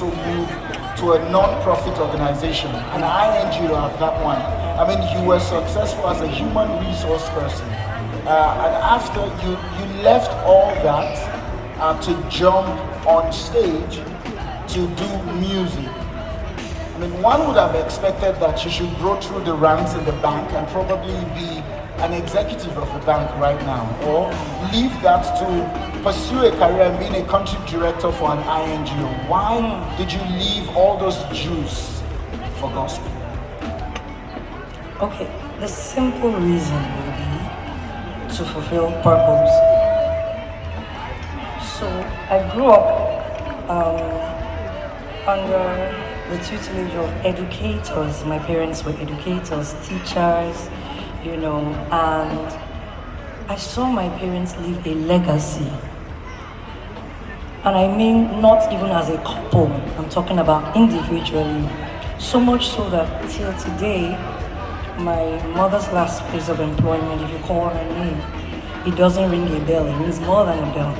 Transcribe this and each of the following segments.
also move to a non-profit organization, an INGO at that one. I mean, you were successful as a human resource person. And after you left all that to jump on stage to do music. I mean, one would have expected that you should grow through the ranks in the bank and probably be an executive of the bank right now, or leave that to pursue a career and being a country director for an INGO. Why did you leave all those juice for gospel? Okay, the simple reason will be to fulfill purpose. So I grew up under the tutelage of educators. My parents were educators, teachers, and I saw my parents leave a legacy. And I mean not even as a couple, I'm talking about individually. So much so that till today, my mother's last place of employment, if you call her name, it doesn't ring a bell, it rings more than a bell.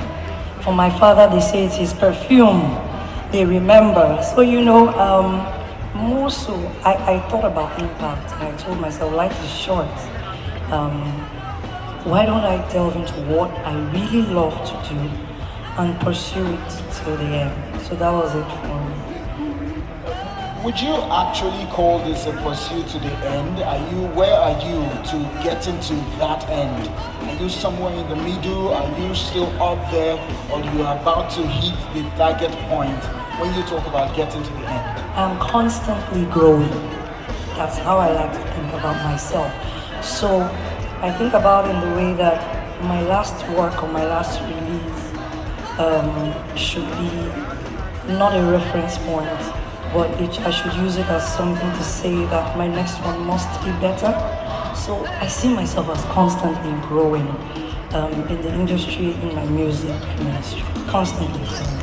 For my father, they say it's his perfume, they remember. So, more so, I thought about impact, and I told myself, life is short. Why don't I delve into what I really love to do and pursue it till the end? So that was it for me. Would you actually call this a pursuit to the end? Where are you to get into that end? Are you somewhere in the middle? Are you still up there? Or you are about to hit the target point when you talk about getting to the end? I'm constantly growing. That's how I like to think about myself. So I think about it in the way that my last work or my last release should be not a reference point, but I should use it as something to say that my next one must be better. So I see myself as constantly growing in the industry, in my music ministry, constantly growing.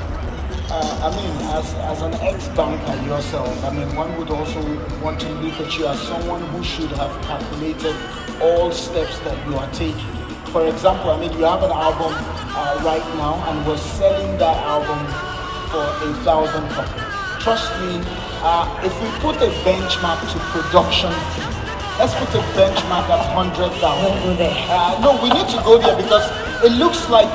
As an ex-banker yourself, one would also want to look at you as someone who should have calculated all steps that you are taking. For example, you have an album right now, and we're selling that album for 1,000 copies. Trust me, if we put a benchmark to production fee, let's put a benchmark at 100,000. Don't go there. No, we need to go there because it looks like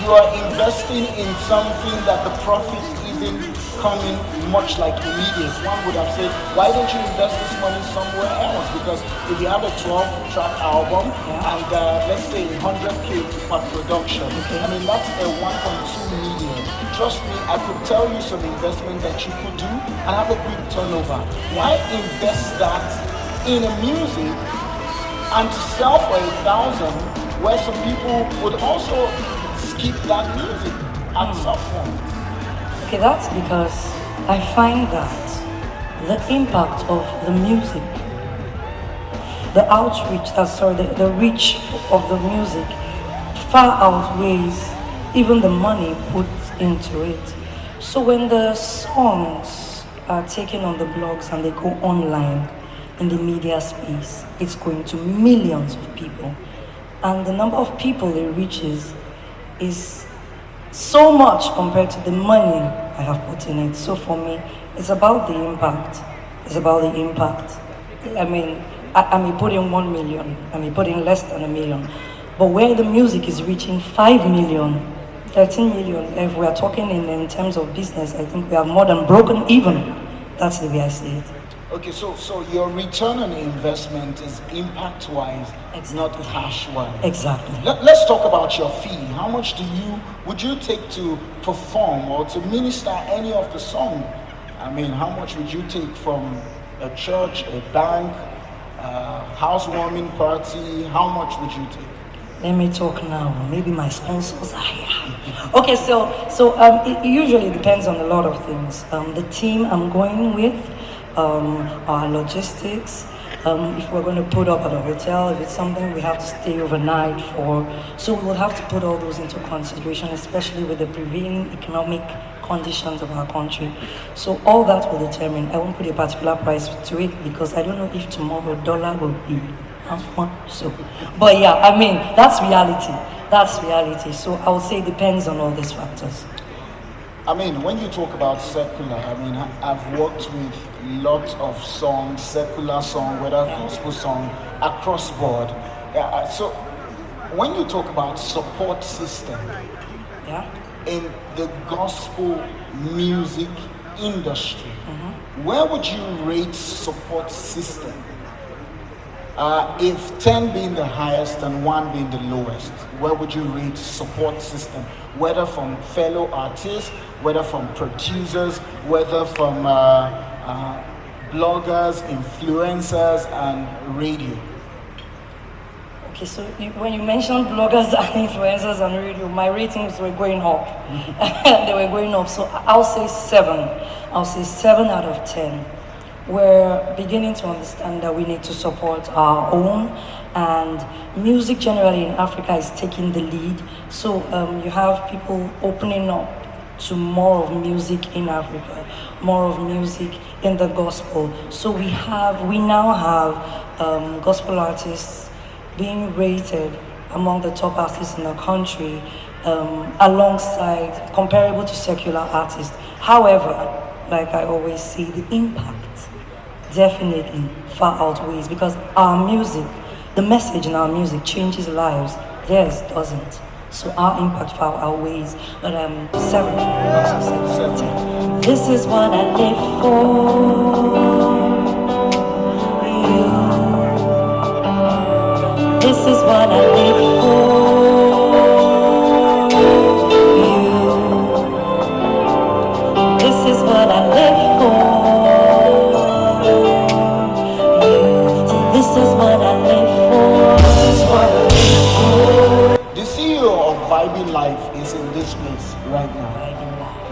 you are investing in something that the profit isn't coming much like immediate. One would have said, why don't you invest this money somewhere else? Because if you have a 12-track album and let's say 100K per production, that's a 1.2 million. Trust me, I could tell you some investment that you could do and have a quick turnover. Why invest that in a music and to sell for 1,000 where some people would also skip that music at some point? Okay, that's because I find that the impact of the music, the outreach, the reach of the music far outweighs even the money put into it. So when the songs are taken on the blogs and they go online in the media space, it's going to millions of people. And the number of people it reaches is so much compared to the money I have put in it. So for me, it's about the impact. It's about the impact. I may put in 1 million, I may put in less than 1 million. But where the music is reaching 5 million, 13 million, if we are talking in terms of business, I think we are more than broken even. That's the way I see it. Okay, so your return on investment is impact-wise, Exactly. not cash-wise. Exactly. Let's talk about your fee. How much would you take to perform or to minister any of the song? How much would you take from a church, a bank, a housewarming party? How much would you take? Let me talk now. Maybe my sponsors are here. Okay, so it usually depends on a lot of things. The team I'm going with, our logistics, if we're going to put up at a hotel, if it's something we have to stay overnight for. So we will have to put all those into consideration, especially with the prevailing economic conditions of our country. So all that will determine. I won't put a particular price to it because I don't know if tomorrow dollar will be how much. So, but yeah, that's reality. That's reality. So I would say it depends on all these factors. I mean, when you talk about secular, I mean, I've worked with lots of songs, secular song, whether gospel song, across board. So when you talk about support system Yeah. in the gospel music industry, where would you rate support system? If 10 being the highest and 1 being the lowest, where would you rate support system? Whether from fellow artists, whether from producers, whether from bloggers, influencers, and radio. Okay, so when you mentioned bloggers and influencers on radio, my ratings were going up. They were going up. So I'll say 7. I'll say 7 out of 10. We're beginning to understand that we need to support our own, and music generally in Africa is taking the lead. So you have people opening up to more of music in Africa, more of music in the gospel. So we now have gospel artists being rated among the top artists in the country, alongside comparable to secular artists. However, like I always say, the impact definitely far outweighs, because our music, the message in our music changes lives. Theirs doesn't. So our impact far outweighs. But 7, also 7. This is what I live for. You. This is what I live for. You. This is what I live for. This is what I live for. This is what I live for. The CEO of Vibing Life is in this place right now.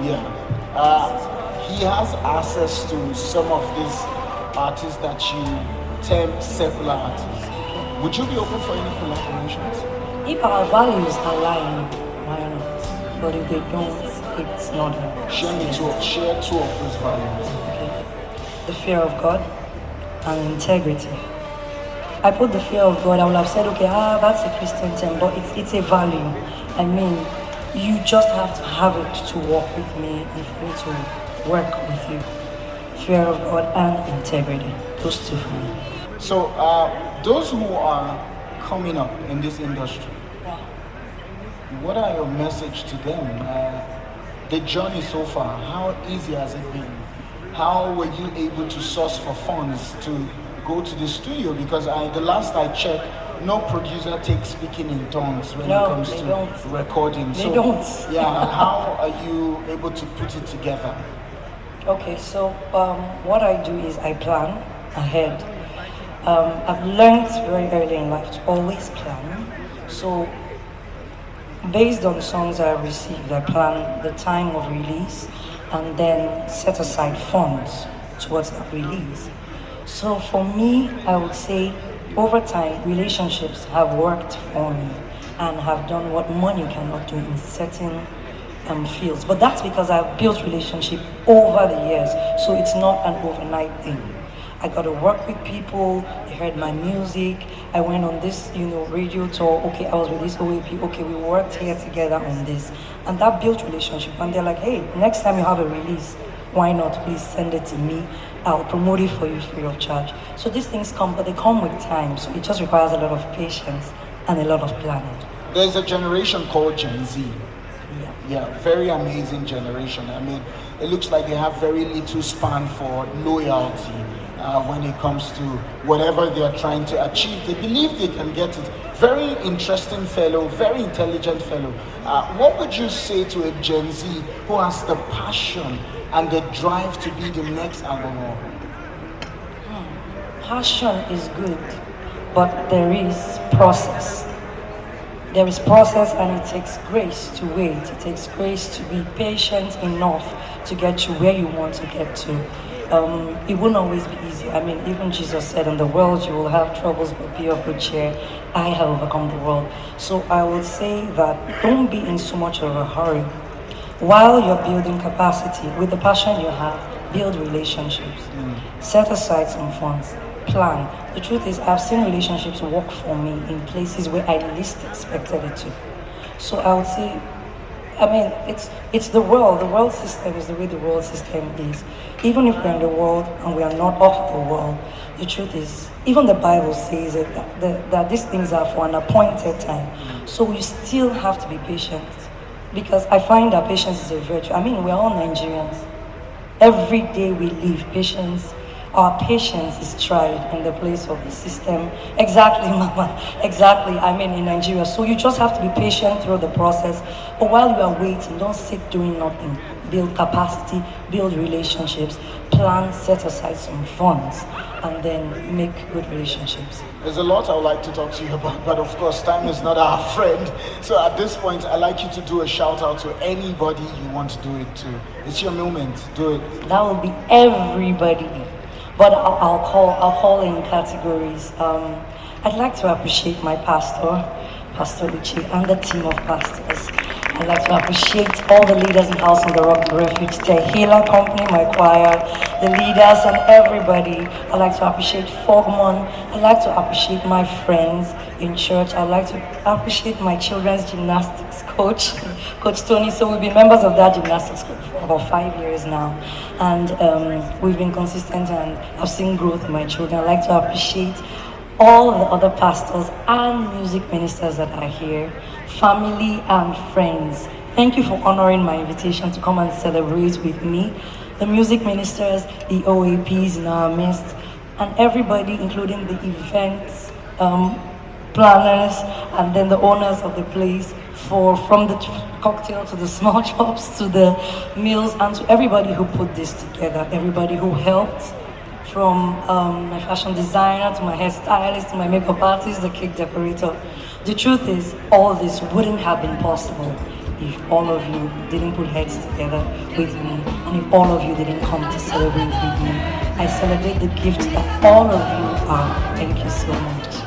Yeah. He has access to some of these artists that you term secular artists. Would you be open for any collaborations? If our values align, why not? But if they don't, it's not. Share two of those values. Okay. The fear of God and integrity. I put the fear of God, I would have said, okay, that's a Christian term, but it's a value. I mean, you just have to have it to walk with me and for me to work with you. Fear of God and integrity, those two for me. So, those who are coming up in this industry, what are your message to them? The journey so far, how easy has it been? How were you able to source for funds to go to the studio? Because the last I checked, no producer takes speaking in tongues when it comes to recording. They don't. Yeah, how are you able to put it together? Okay, so what I do is I plan ahead. I've learned very early in life to always plan. So based on songs I received, I plan the time of release and then set aside funds towards that release. So for me, I would say over time, relationships have worked for me and have done what money cannot do in certain fields. But that's because I've built relationship over the years. So it's not an overnight thing. I got to work with people, they heard my music, I went on this, radio tour, okay, I was with this OAP, okay, we worked here together on this. And that built relationship. And they're like, hey, next time you have a release, why not please send it to me? I'll promote it for you free of charge. So these things come, but they come with time. So it just requires a lot of patience and a lot of planning. There's a generation called Gen Z. Yeah, very amazing generation. I mean, it looks like they have very little span for loyalty when it comes to whatever they are trying to achieve. They believe they can get it. Very interesting fellow, very intelligent fellow. What would you say to a Gen Z who has the passion and the drive to be the next Abuja? Passion is good, but there is process. There is process, and it takes grace to wait. It takes grace to be patient enough to get to where you want to get to. It won't always be easy. I mean, even Jesus said, in the world you will have troubles, but be of good cheer. I have overcome the world. So I would say that don't be in so much of a hurry. While you're building capacity, with the passion you have, build relationships. Set aside some funds. Plan. The truth is, I've seen relationships work for me in places where I least expected it to. So I would say, I mean, it's the world. The world system is the way the world system is. Even if we're in the world and we are not of the world, the truth is, even the Bible says it, that these things are for an appointed time. So we still have to be patient, because I find that patience is a virtue. I mean, we're all Nigerians. Every day we live, our patience is tried in the place of the system. Exactly, Mama. Exactly. I mean, in Nigeria. So you just have to be patient through the process. But while you are waiting, don't sit doing nothing. Build capacity, build relationships, plan, set aside some funds, and then make good relationships. There's a lot I would like to talk to you about, but of course, time is not our friend. So at this point, I'd like you to do a shout out to anybody you want to do it to. It's your moment. Do it. That will be everybody. But I'll call in categories. I'd like to appreciate my pastor, Pastor Luchi, and the team of pastors. I'd like to appreciate all the leaders in House on the Rock, the Refuge, the Healer Company, my choir, the leaders, and everybody. I'd like to appreciate Fogmon. I'd like to appreciate my friends in church. I'd like to appreciate my children's gymnastics coach, Coach Tony. So we've been members of that gymnastics group for about 5 years now. And we've been consistent, and I've seen growth in my children. I'd like to appreciate all the other pastors and music ministers that are here, family and friends. Thank you for honoring my invitation to come and celebrate with me. The music ministers, the OAPs in our midst, and everybody, including the events planners, and then the owners of the place, from the cocktail to the small chops to the meals, and to everybody who put this together, everybody who helped, from my fashion designer to my hairstylist to my makeup artist, the cake decorator. The truth is, all this wouldn't have been possible if all of you didn't put heads together with me, and if all of you didn't come to celebrate with me. I celebrate the gift that all of you are. Thank you so much.